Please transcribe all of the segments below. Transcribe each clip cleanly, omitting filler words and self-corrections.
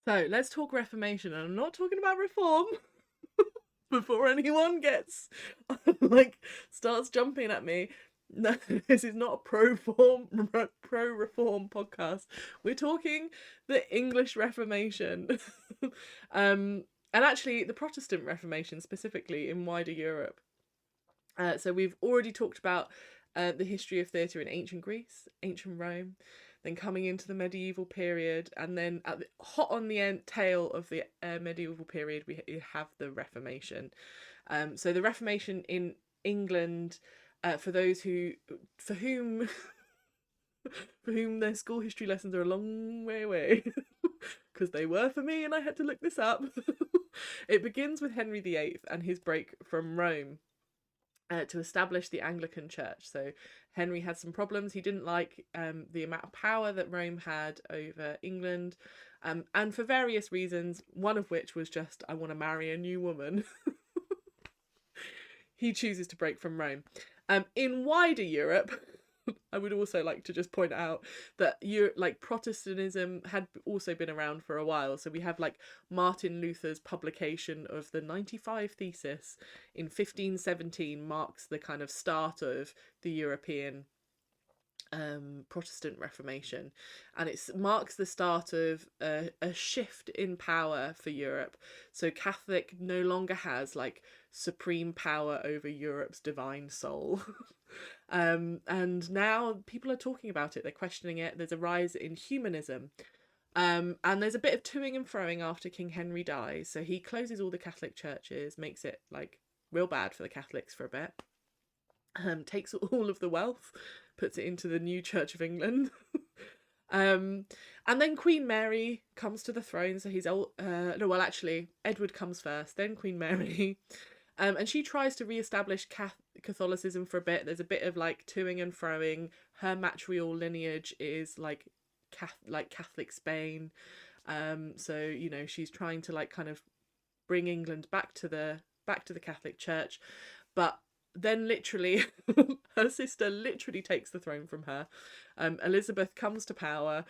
So let's talk Reformation, and I'm not talking about reform before anyone gets like starts jumping at me. No, this is not a pro reform podcast. We're talking the English Reformation, um, and actually the Protestant Reformation specifically in wider Europe. So we've already talked about the history of theatre in ancient Greece, ancient Rome, then coming into the medieval period, and then hot on the end tail of the medieval period, we have the Reformation. So the Reformation in England, for those who, for whom, for whom their school history lessons are a long way away, because they were for me, and I had to look this up. It begins with Henry VIII and his break from Rome to establish the Anglican Church. So Henry had some problems. He didn't like the amount of power that Rome had over England, and for various reasons, one of which was just, I want to marry a new woman. He chooses to break from Rome. In wider Europe, I would also like to just point out that Protestantism had also been around for a while. So we have like Martin Luther's publication of the 95 Thesis in 1517 marks the kind of start of the European Protestant Reformation, and it marks the start of a shift in power for Europe. So Catholic no longer has like supreme power over Europe's divine soul. And now people are talking about it, they're questioning it. There's a rise in humanism. And there's a bit of toing and froing after King Henry dies. So he closes all the Catholic churches, makes it like real bad for the Catholics for a bit. Takes all of the wealth, puts it into the new Church of England. And then Queen Mary comes to the throne. So he's old. No, well, actually, Edward comes first, then Queen Mary. And she tries to re-establish Catholicism for a bit. There's a bit of like toing and froing. Her matrial lineage is like Catholic Spain. So you know she's trying to like kind of bring England back to the Catholic Church, but then literally her sister literally takes the throne from her. Elizabeth comes to power,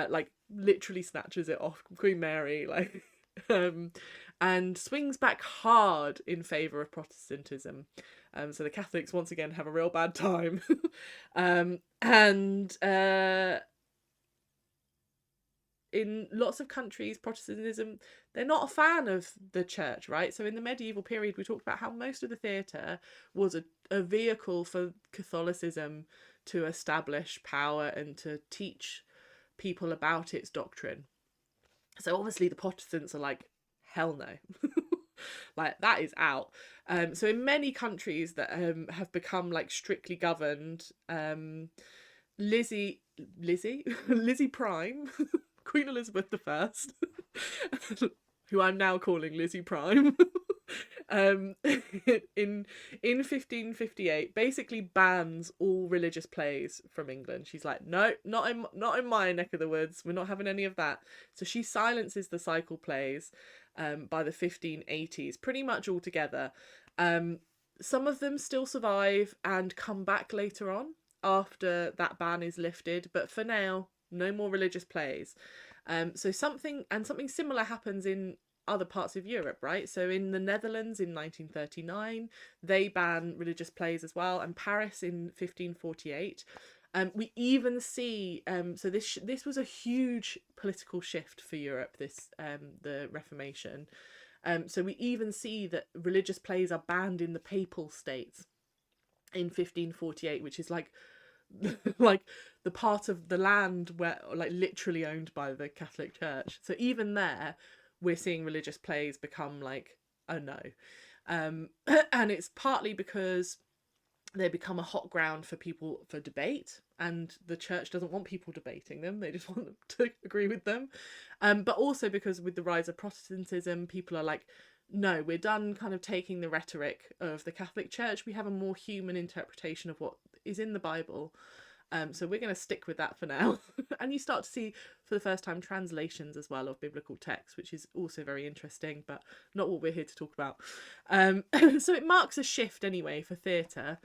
like literally snatches it off Queen Mary, like um, and swings back hard in favour of Protestantism. So the Catholics once again have a real bad time. And in lots of countries, Protestantism, they're not a fan of the church, right? So in the medieval period, we talked about how most of the theatre was a vehicle for Catholicism to establish power and to teach people about its doctrine. So obviously the Protestants are like, hell no. Like that is out. So in many countries that have become like strictly governed, Lizzie Lizzie Prime, Queen Elizabeth I, who I'm now calling Lizzie Prime, in 1558 basically bans all religious plays from England. She's like, no, not in my neck of the woods. We're not having any of that. So she silences the cycle plays by the 1580s, pretty much altogether. Some of them still survive and come back later on after that ban is lifted, but for now, no more religious plays. So something similar happens in other parts of Europe, right? So in the Netherlands in 1939, they ban religious plays as well, and Paris in 1548. We even see so this was a huge political shift for Europe. The Reformation. So we even see that religious plays are banned in the Papal States in 1548, which is like like the part of the land where like literally owned by the Catholic Church. So even there we're seeing religious plays become like a no. And it's partly because they become a hot ground for people for debate, and the church doesn't want people debating them, they just want them to agree with them. But also because with the rise of Protestantism, people are like, no, we're done kind of taking the rhetoric of the Catholic Church, we have a more human interpretation of what is in the Bible. So we're going to stick with that for now. And you start to see for the first time translations as well of biblical texts, which is also very interesting, but not what we're here to talk about. So it marks a shift anyway for theatre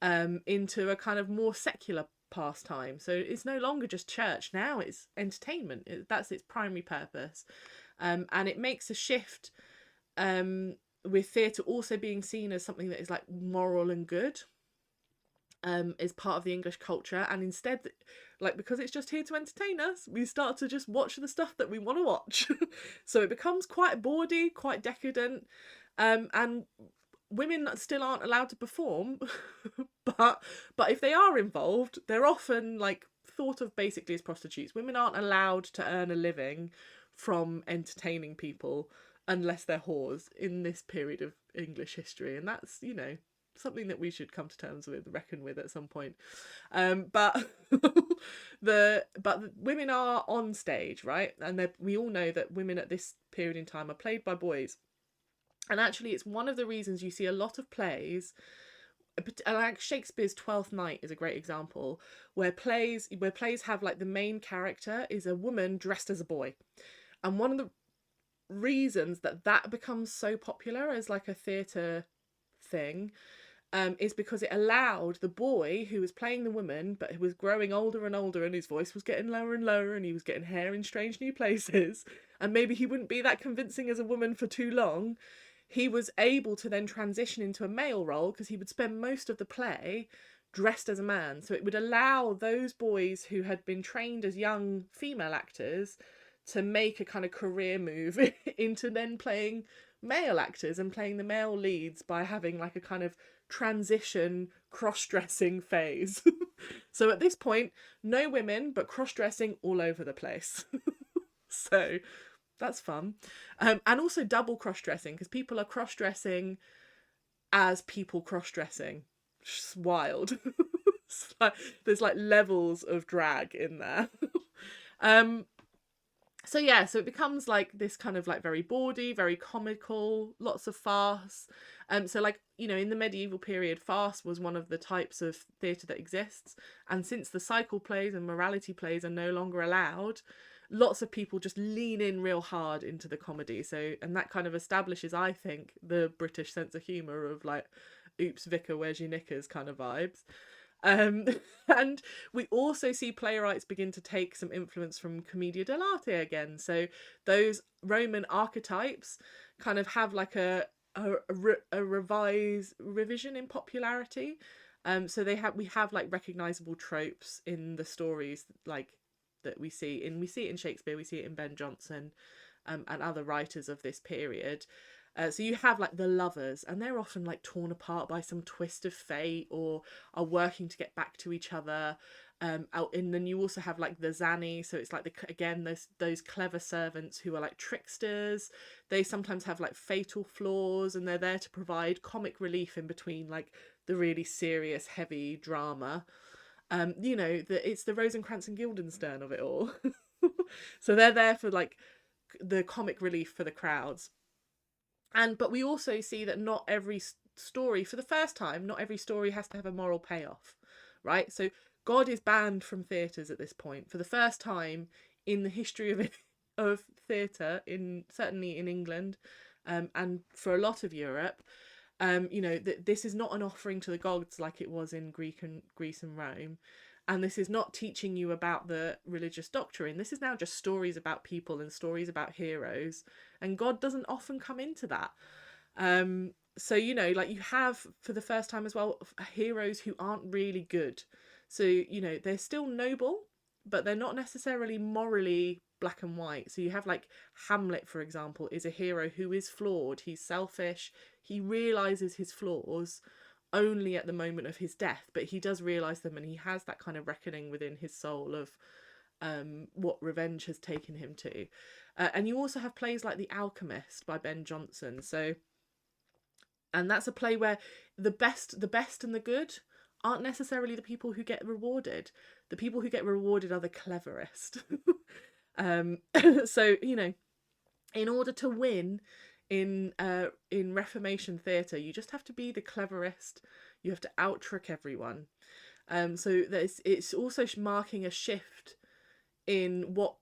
into a kind of more secular pastime. So it's no longer just church. Now it's entertainment. That's its primary purpose. And it makes a shift with theatre also being seen as something that is like moral and good. Is part of the English culture, and instead, like, because it's just here to entertain us, we start to just watch the stuff that we want to watch. So it becomes quite bawdy, quite decadent, and women still aren't allowed to perform. but if they are involved, they're often like thought of basically as prostitutes. Women aren't allowed to earn a living from entertaining people unless they're whores in this period of English history, and that's, you know, something that we should come to terms with, reckon with at some point. But the women are on stage, right? And we all know that women at this period in time are played by boys. And actually, it's one of the reasons you see a lot of plays, like Shakespeare's Twelfth Night is a great example, where plays have like the main character is a woman dressed as a boy. And one of the reasons that becomes so popular as like a theatre thing is because it allowed the boy who was playing the woman, but who was growing older and older, and his voice was getting lower and lower, and he was getting hair in strange new places, and maybe he wouldn't be that convincing as a woman for too long. He was able to then transition into a male role because he would spend most of the play dressed as a man. So it would allow those boys who had been trained as young female actors to make a kind of career move into then playing male actors and playing the male leads by having like a kind of transition cross-dressing phase. So at this point, no women, but cross-dressing all over the place. So that's fun. And also double cross-dressing, because people are cross-dressing as people cross-dressing. It's wild. It's like, there's like levels of drag in there. So yeah, so it becomes like this kind of like very bawdy, very comical, lots of farce. So like, you know, in the medieval period, farce was one of the types of theatre that exists. And since the cycle plays and morality plays are no longer allowed, lots of people just lean in real hard into the comedy. So, and that kind of establishes, I think, the British sense of humour of like, oops, Vicar, where's your knickers kind of vibes. And we also see playwrights begin to take some influence from commedia dell'arte again. So those Roman archetypes kind of have like a revision in popularity. So we have like recognizable tropes in the stories like that we see it in Shakespeare, we see it in Ben Jonson, and other writers of this period. So you have like the lovers, and they're often like torn apart by some twist of fate or are working to get back to each other. And then you also have like the zanny, so it's like those clever servants who are like tricksters. They sometimes have like fatal flaws, and they're there to provide comic relief in between like the really serious, heavy drama. You know, it's the Rosencrantz and Guildenstern of it all. So they're there for like the comic relief for the crowds. But we also see that not every story, for the first time, not every story has to have a moral payoff, right? So God is banned from theatres at this point for the first time in the history of theatre, certainly in England, and for a lot of Europe. You know, this is not an offering to the gods like it was in Greece and Rome. And this is not teaching you about the religious doctrine. This is now just stories about people and stories about heroes. And God doesn't often come into that. So, you know, like you have, for the first time as well, heroes who aren't really good. So, you know, they're still noble, but they're not necessarily morally black and white. So you have like Hamlet, for example, is a hero who is flawed. He's selfish. He realises his flaws only at the moment of his death, but he does realise them, and he has that kind of reckoning within his soul of what revenge has taken him to. And you also have plays like The Alchemist by Ben Jonson. And that's a play where the best and the good aren't necessarily the people who get rewarded. The people who get rewarded are the cleverest. So, you know, in order to win in Reformation theatre, you just have to be the cleverest. You have to out-trick everyone. So it's also marking a shift in what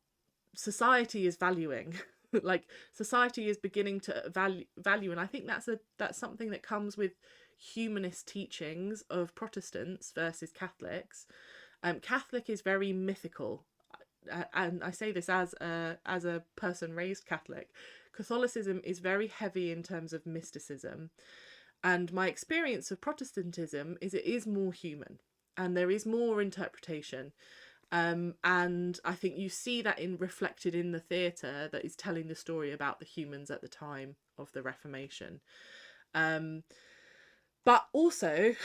society is valuing. Like society is beginning to value, and I think that's something that comes with humanist teachings of Protestants versus Catholics. Catholic is very mythical, and I say this as a person raised Catholic. Catholicism is very heavy in terms of mysticism, and my experience of Protestantism is it is more human, and there is more interpretation. And I think you see that in reflected in the theatre that is telling the story about the humans at the time of the Reformation. Um, but also,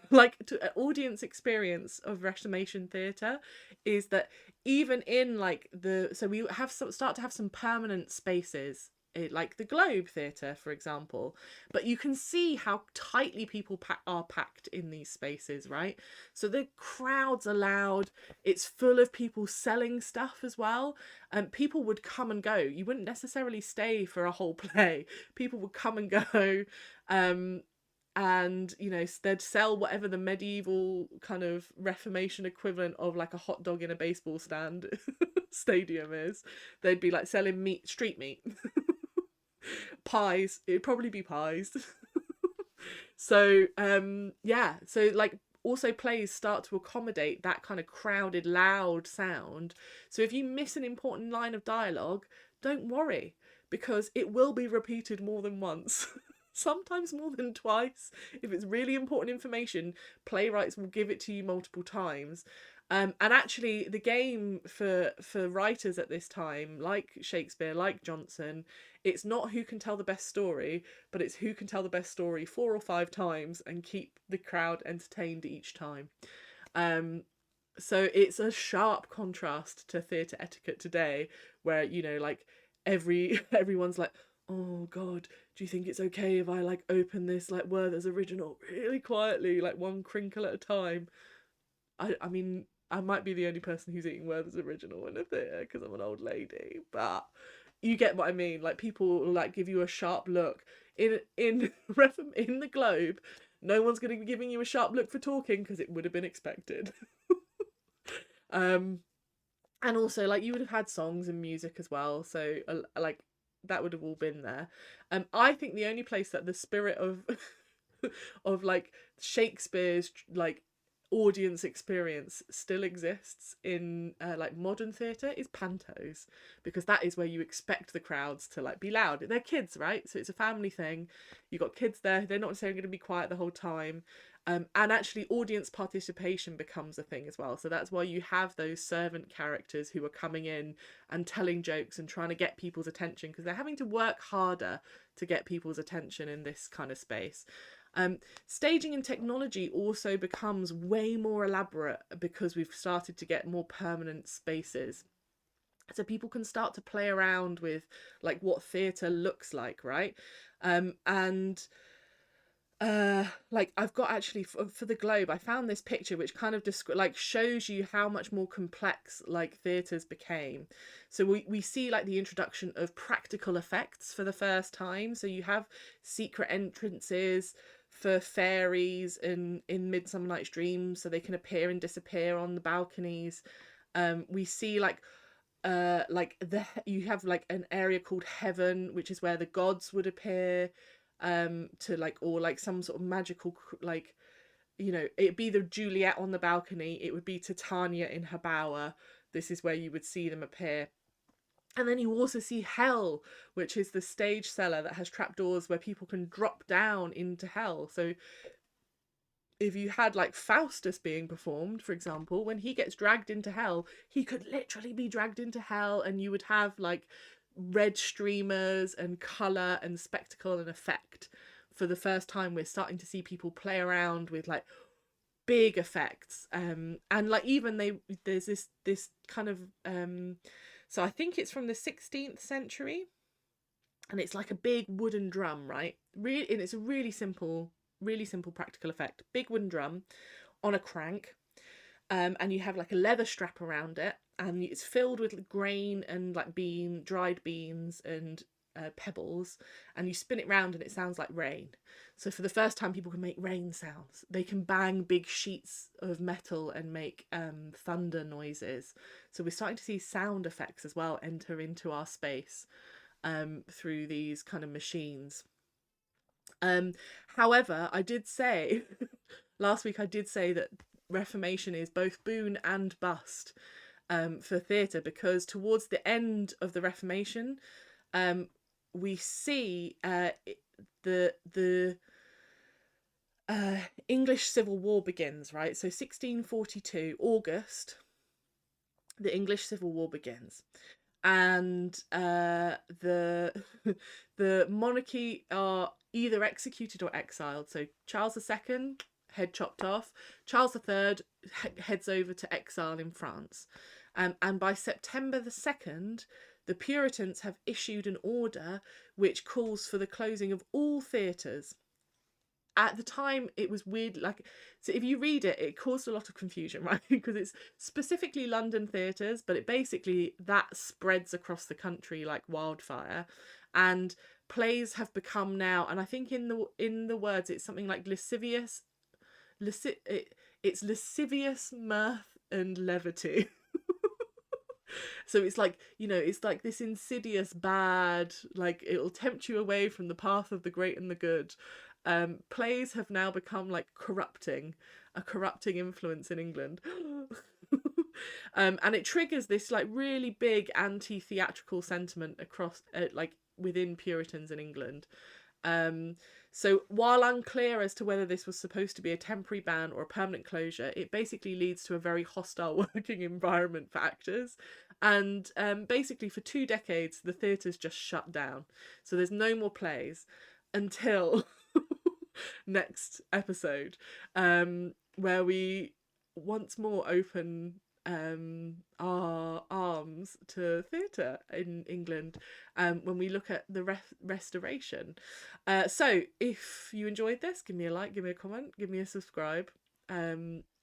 like, to audience experience of Reformation theatre is that even in like so we have start to have some permanent spaces, like the Globe Theatre, for example, but you can see how tightly people are packed in these spaces, right? So the crowds are loud, it's full of people selling stuff as well, and people would come and go. You wouldn't necessarily stay for a whole play. People would come and go. And you know, they'd sell whatever the medieval kind of Reformation equivalent of like a hot dog in a baseball stand stadium is. They'd be like selling meat, street meat. Pies, it'd probably be pies. So yeah, so like also plays start to accommodate that kind of crowded loud sound. So if you miss an important line of dialogue, don't worry, because it will be repeated more than once. Sometimes more than twice. If it's really important information, playwrights will give it to you multiple times. And actually, the game for writers at this time, like Shakespeare, like Johnson, it's not who can tell the best story, but it's who can tell the best story 4 or 5 times and keep the crowd entertained each time. So it's a sharp contrast to theatre etiquette today, where, you know, like everyone's like, oh God, do you think it's okay if I like open this like Werther's original really quietly, like one crinkle at a time? I mean, I might be the only person who's eating Werther's original in a theatre because I'm an old lady, but you get what I mean. Like, people will like give you a sharp look in in the Globe. No one's going to be giving you a sharp look for talking because it would have been expected. um, and also like you would have had songs and music as well, so like that would have all been there. I think the only place that the spirit of of like Shakespeare's like audience experience still exists in like modern theatre is pantos, because that is where you expect the crowds to like be loud. They're kids, right? So it's a family thing. You got kids there, they're not necessarily going to be quiet the whole time. And actually audience participation becomes a thing as well, so that's why you have those servant characters who are coming in and telling jokes and trying to get people's attention, because they're having to work harder to get people's attention in this kind of space. Staging and technology also becomes way more elaborate because we've started to get more permanent spaces. So people can start to play around with like what theatre looks like, right? And like I've got actually for the Globe, I found this picture which kind of like shows you how much more complex like theatres became. So we see like the introduction of practical effects for the first time. So you have secret entrances for fairies in Midsummer Night's Dream, so they can appear and disappear on the balconies. We see like you have like an area called Heaven, which is where the gods would appear, to like, or like some sort of magical like, you know, it'd be the Juliet on the balcony, it would be Titania in her bower. This is where you would see them appear. And then you also see Hell, which is the stage cellar that has trapdoors where people can drop down into hell. So if you had like Faustus being performed, for example, when he gets dragged into hell, he could literally be dragged into hell, and you would have like red streamers and colour and spectacle and effect. For the first time, we're starting to see people play around with like big effects, and like even there's this kind of so I think it's from the 16th century, and it's like a big wooden drum, right? Really, and it's a really simple practical effect. Big wooden drum on a crank, and you have like a leather strap around it, and it's filled with grain and like dried beans and pebbles, and you spin it round and it sounds like rain. So for the first time, people can make rain sounds. They can bang big sheets of metal and make thunder noises. So we're starting to see sound effects as well enter into our space through these kind of machines. However, I did say last week, I did say that Reformation is both boon and bust for theatre, because towards the end of the Reformation, we see the English Civil War begins, right? So 1642, August, the English Civil War begins. And the the monarchy are either executed or exiled. So Charles II, head chopped off. Charles III heads over to exile in France. And by September the 2nd, the Puritans have issued an order which calls for the closing of all theatres. At the time, it was weird, like, so if you read it, it caused a lot of confusion, right? Because it's specifically London theatres, but it basically, that spreads across the country like wildfire. And plays have become now, and I think in the words, it's something like lascivious, it's lascivious mirth and levity. So it's like, you know, it's like this insidious bad, like, it'll tempt you away from the path of the great and the good. Plays have now become like a corrupting influence in England. And it triggers this like really big anti-theatrical sentiment across like within Puritans in England. So while unclear as to whether this was supposed to be a temporary ban or a permanent closure, it basically leads to a very hostile working environment for actors. And basically for 2 decades, the theatres just shut down. So there's no more plays until next episode, where we once more open our arms to theatre in England, when we look at the restoration. So if you enjoyed this, give me a like, give me a comment, give me a subscribe.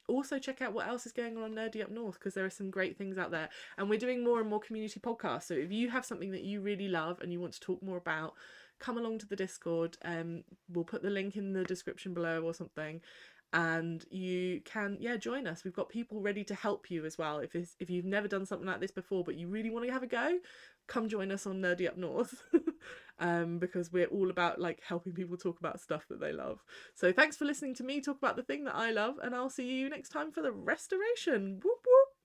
Also check out what else is going on Nerdy Up North, because there are some great things out there, and we're doing more and more community podcasts. So if you have something that you really love and you want to talk more about, come along to the Discord. We'll put the link in the description below or something, and you can join us. We've got people ready to help you as well. If you've never done something like this before but you really want to have a go, come join us on Nerdy Up North. Because we're all about like helping people talk about stuff that they love. So thanks for listening to me talk about the thing that I love, and I'll see you next time for the restoration. Whoop whoop.